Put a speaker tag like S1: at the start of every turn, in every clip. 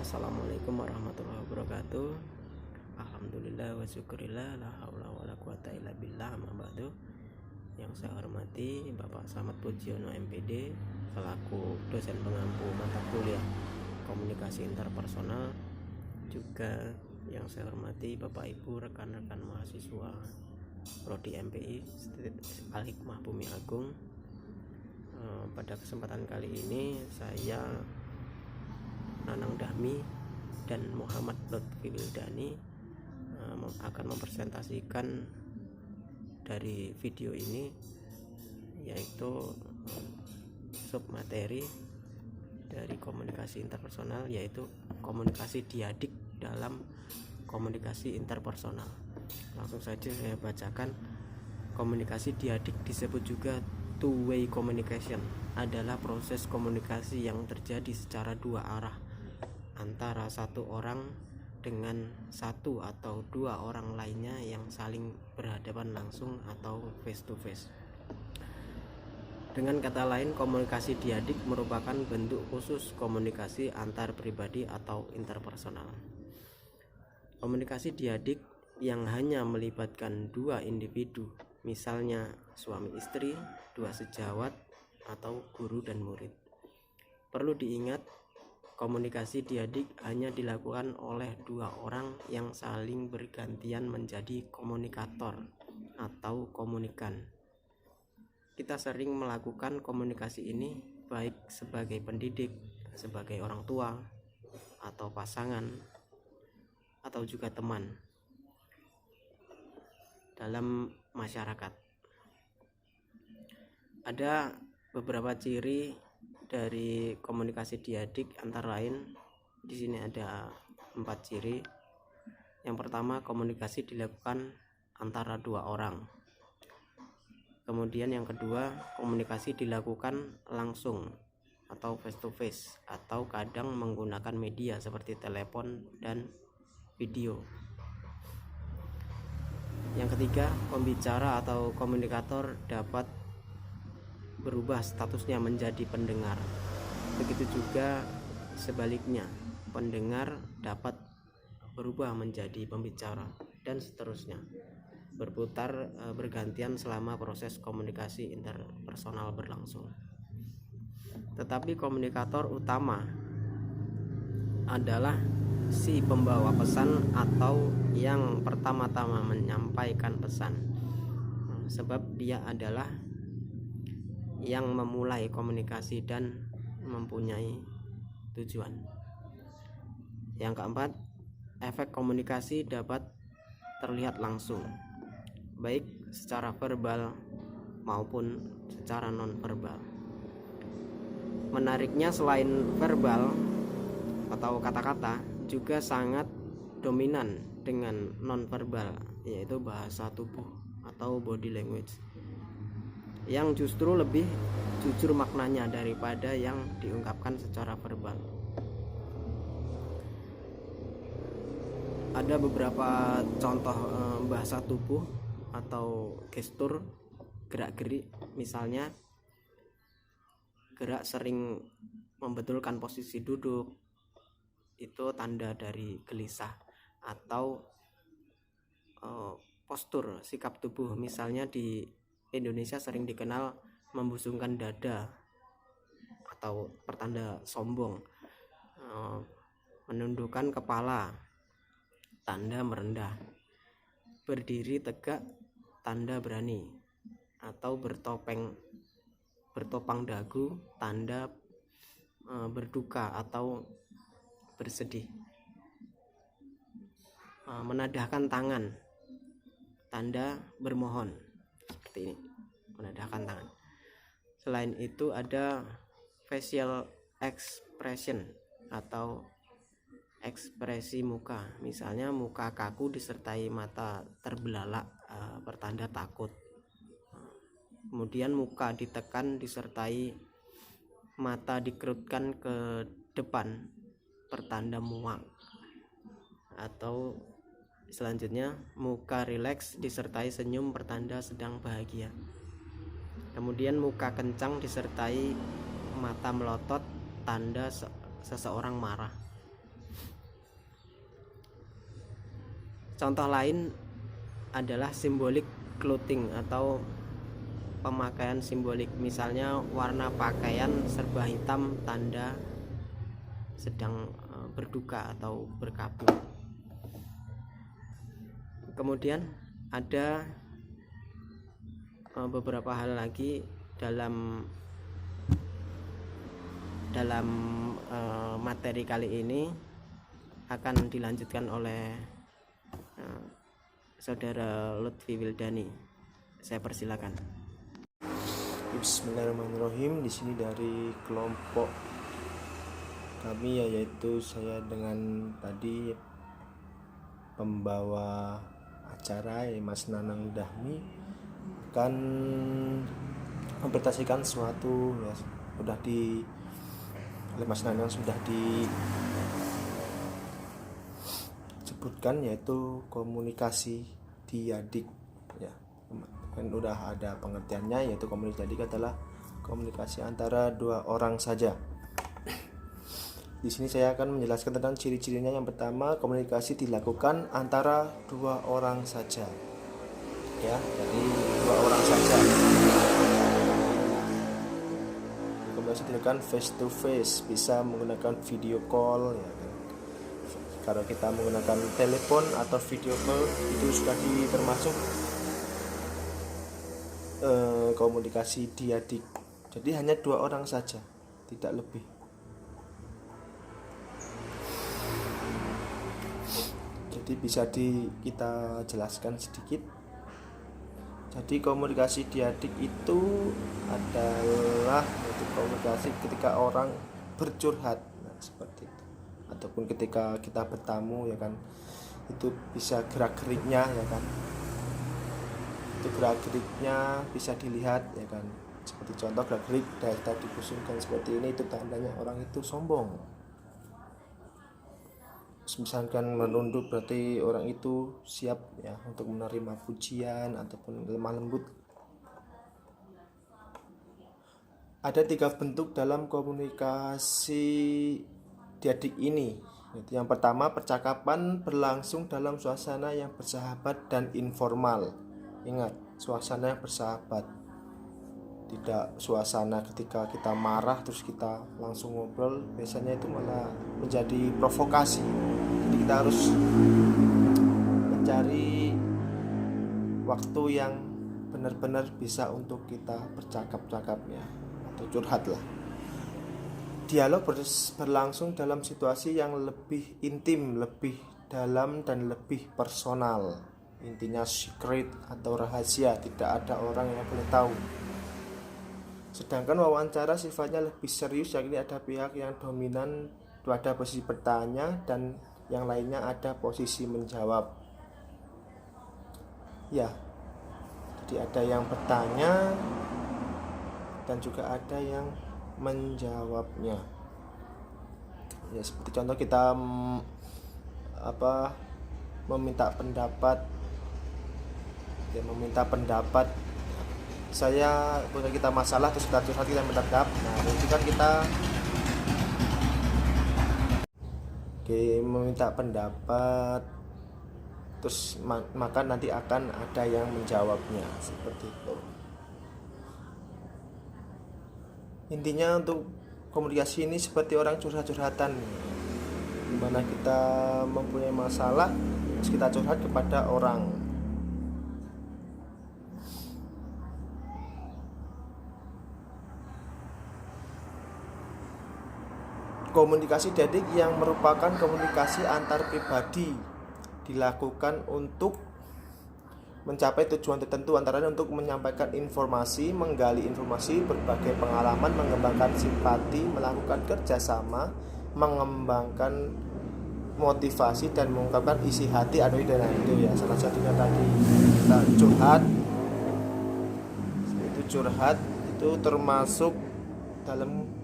S1: Assalamualaikum warahmatullahi wabarakatuh. Alhamdulillah wa syukurillah, la haula wala quwata illa billah, amma ba'du. Yang saya hormati Bapak Samad Pujiono MPD selaku dosen pengampu mata kuliah komunikasi interpersonal. Juga yang saya hormati Bapak Ibu rekan-rekan mahasiswa Prodi MPI Al-Hikmah Bumi Agung. Pada kesempatan kali ini saya Nanang Dahmi dan Muhammad Lutfi Wildani akan mempresentasikan dari video ini, yaitu submateri dari komunikasi interpersonal, yaitu komunikasi diadik dalam komunikasi interpersonal. Langsung saja saya bacakan. Komunikasi diadik disebut juga two-way communication, adalah proses komunikasi yang terjadi secara dua arah antara satu orang dengan satu atau dua orang lainnya yang saling berhadapan langsung atau face to face. Dengan kata lain, komunikasi diadik merupakan bentuk khusus komunikasi antar pribadi atau interpersonal. Komunikasi diadik yang hanya melibatkan dua individu, misalnya suami istri, dua sejawat, atau guru dan murid. Perlu diingat, komunikasi diadik hanya dilakukan oleh dua orang yang saling bergantian menjadi komunikator atau komunikan. Kita sering melakukan komunikasi ini baik sebagai pendidik, sebagai orang tua, atau pasangan, atau juga teman dalam masyarakat. Ada beberapa ciri dari komunikasi diadik, antara lain di sini ada 4 ciri. Yang pertama, komunikasi dilakukan antara dua orang. Kemudian yang kedua, komunikasi dilakukan langsung atau face to face, atau kadang menggunakan media seperti telepon dan video. Yang ketiga, pembicara atau komunikator dapat berubah statusnya menjadi pendengar. Begitu juga sebaliknya, pendengar dapat berubah menjadi pembicara, dan seterusnya, berputar bergantian selama proses komunikasi interpersonal berlangsung. Tetapi komunikator utama adalah si pembawa pesan atau yang pertama-tama menyampaikan pesan, sebab dia adalah yang memulai komunikasi dan mempunyai tujuan. Yang keempat, efek komunikasi dapat terlihat langsung, baik secara verbal maupun secara non-verbal. Menariknya, selain verbal atau kata-kata, juga sangat dominan dengan non-verbal, yaitu bahasa tubuh atau body language, yang justru lebih jujur maknanya daripada yang diungkapkan secara verbal. Ada beberapa contoh bahasa tubuh atau gestur, gerak-gerik. Misalnya, gerak sering membetulkan posisi duduk, itu tanda dari gelisah. Atau postur, sikap tubuh, misalnya di Indonesia sering dikenal membusungkan dada atau pertanda sombong, menundukkan kepala, tanda merendah, berdiri tegak, tanda berani, atau bertopang dagu, tanda berduka atau bersedih, menadahkan tangan, tanda bermohon, seperti ini, menadahkan tangan. Selain itu ada facial expression atau ekspresi muka, misalnya muka kaku disertai mata terbelalak, pertanda takut. Kemudian muka ditekan disertai mata dikerutkan ke depan, pertanda muak. Atau selanjutnya, muka rileks disertai senyum, pertanda sedang bahagia. Kemudian muka kencang disertai mata melotot, tanda seseorang marah. Contoh lain adalah simbolik clothing atau pemakaian simbolik, misalnya warna pakaian serba hitam tanda sedang berduka atau berkabung. Kemudian ada beberapa hal lagi dalam materi kali ini akan dilanjutkan oleh Saudara Lutfi Wildani. Saya persilakan.
S2: Bismillahirrahmanirrahim. Di sini dari kelompok kami, yaitu saya dengan tadi pembawa acara Mas Nanang Dahmi akan mempresentasikan suatu ya, sudah di oleh Mas Nanang sudah disebutkan, yaitu komunikasi diadik ya. Dan udah ada pengertiannya, yaitu komunikasi diadik adalah komunikasi antara dua orang saja. Di sini saya akan menjelaskan tentang ciri-cirinya. Yang pertama, komunikasi dilakukan antara dua orang saja. Ya, jadi dua orang saja. Komunikasi dilakukan face to face, bisa menggunakan video call ya. Kalau kita menggunakan telepon atau video call, itu sudah termasuk komunikasi diadik. Jadi hanya dua orang saja, tidak lebih. Jadi bisa kita jelaskan sedikit. Jadi komunikasi diadik itu adalah komunikasi ketika orang bercurhat, nah, seperti itu. Ataupun ketika kita bertamu ya kan, itu bisa gerak-geriknya ya kan. Itu gerak-geriknya bisa dilihat ya kan. Seperti contoh gerak-gerik dari tadi kusumkan seperti ini, itu tandanya orang itu sombong. Misalkan menunduk, berarti orang itu siap ya untuk menerima pujian ataupun lemah lembut. Ada 3 bentuk dalam komunikasi diadik ini. Yang pertama, percakapan berlangsung dalam suasana yang bersahabat dan informal. Ingat, suasana yang bersahabat, tidak suasana ketika kita marah terus kita langsung ngobrol. Biasanya itu malah menjadi provokasi. Jadi kita harus mencari waktu yang benar-benar bisa untuk kita bercakap-cakap ya, atau curhat lah. Dialog berlangsung dalam situasi yang lebih intim, lebih dalam dan lebih personal. Intinya secret atau rahasia, tidak ada orang yang boleh tahu. Sedangkan wawancara sifatnya lebih serius, yakni ada pihak yang dominan pada posisi bertanya dan yang lainnya ada posisi menjawab. Ya, jadi ada yang bertanya dan juga ada yang menjawabnya. Ya, seperti contoh kita meminta pendapat. Ya, meminta pendapat. Saya punya kita masalah terus kita curhat, kita mendadak. Nah, itu kan kita meminta pendapat, terus maka nanti akan ada yang menjawabnya, seperti itu. Intinya untuk komunikasi ini seperti orang curhat-curhatan, dimana kita mempunyai masalah terus kita curhat kepada orang. Komunikasi diadik yang merupakan komunikasi antar pribadi dilakukan untuk mencapai tujuan tertentu, antara lain untuk menyampaikan informasi, menggali informasi, berbagai pengalaman, mengembangkan simpati, melakukan kerjasama, mengembangkan motivasi dan mengungkapkan isi hati atau ide. Nah, itu ya salah satunya tadi kita curhat. Itu curhat itu termasuk dalam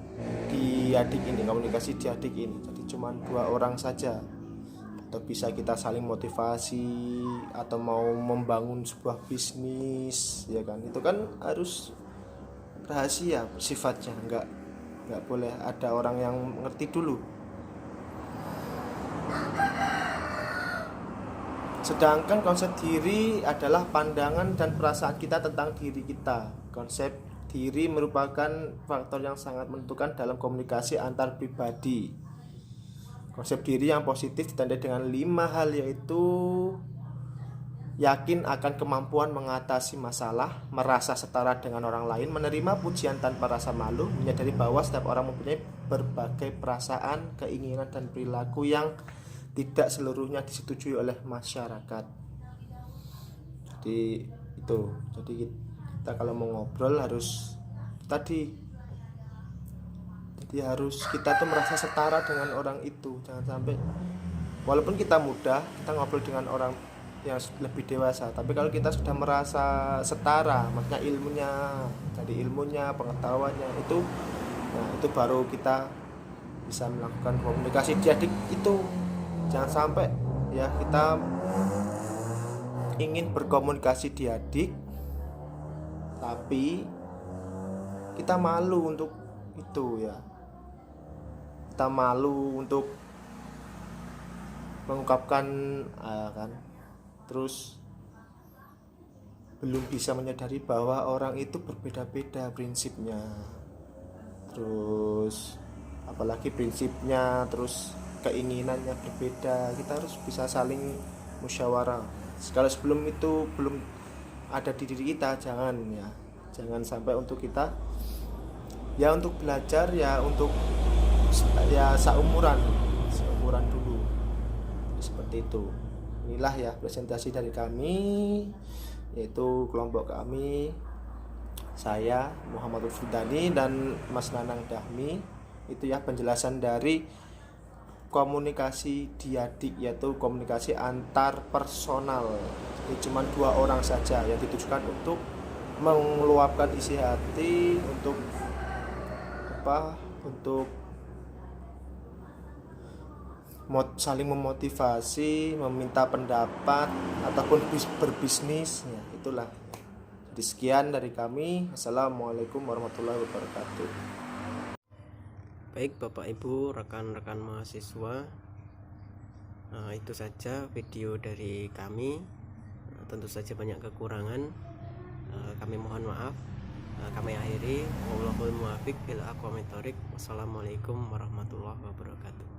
S2: diadik ini, komunikasi diadik ini. Jadi cuma 2 orang saja, atau bisa kita saling motivasi atau mau membangun sebuah bisnis ya kan, itu kan harus rahasia sifatnya, nggak boleh ada orang yang mengerti dulu. Sedangkan konsep diri adalah pandangan dan perasaan kita tentang diri kita. Konsep diri merupakan faktor yang sangat menentukan dalam komunikasi antar pribadi. Konsep diri yang positif ditandai dengan 5 hal, yaitu yakin akan kemampuan mengatasi masalah, merasa setara dengan orang lain, menerima pujian tanpa rasa malu, menyadari bahwa setiap orang mempunyai berbagai perasaan, keinginan, dan perilaku yang tidak seluruhnya disetujui oleh masyarakat. Jadi itu, jadi kita kalau mau ngobrol harus tadi, jadi harus kita tuh merasa setara dengan orang itu. Jangan sampai walaupun kita muda, kita ngobrol dengan orang yang lebih dewasa, tapi kalau kita sudah merasa setara, maksudnya ilmunya, pengetahuannya itu, nah itu baru kita bisa melakukan komunikasi diadik itu. Jangan sampai ya kita ingin berkomunikasi diadik tapi kita malu untuk itu ya. Kita malu untuk mengungkapkan kan. Terus belum bisa menyadari bahwa orang itu berbeda-beda prinsipnya. Terus apalagi prinsipnya, terus keinginannya berbeda. Kita harus bisa saling musyawarah. Kalau sebelum itu belum ada di diri kita, jangan sampai untuk kita ya untuk belajar ya untuk ya seumuran dulu. Seperti itu. Inilah ya presentasi dari kami, yaitu kelompok kami, saya Muhammad Fudani dan Mas Nanang Dahmi. Itu ya penjelasan dari komunikasi diadik, yaitu komunikasi antar personal. Ini cuma 2 orang saja yang ditujukan untuk meluapkan isi hati, untuk saling memotivasi, meminta pendapat ataupun berbisnis ya, itulah. Jadi sekian dari kami. Assalamualaikum warahmatullahi wabarakatuh.
S1: Baik Bapak Ibu, rekan-rekan mahasiswa, itu saja video dari kami. Tentu saja banyak kekurangan, kami mohon maaf. Kami akhiri. Wallahul muwaffiq ila aqwamit thoriq. Wassalamualaikum warahmatullahi wabarakatuh.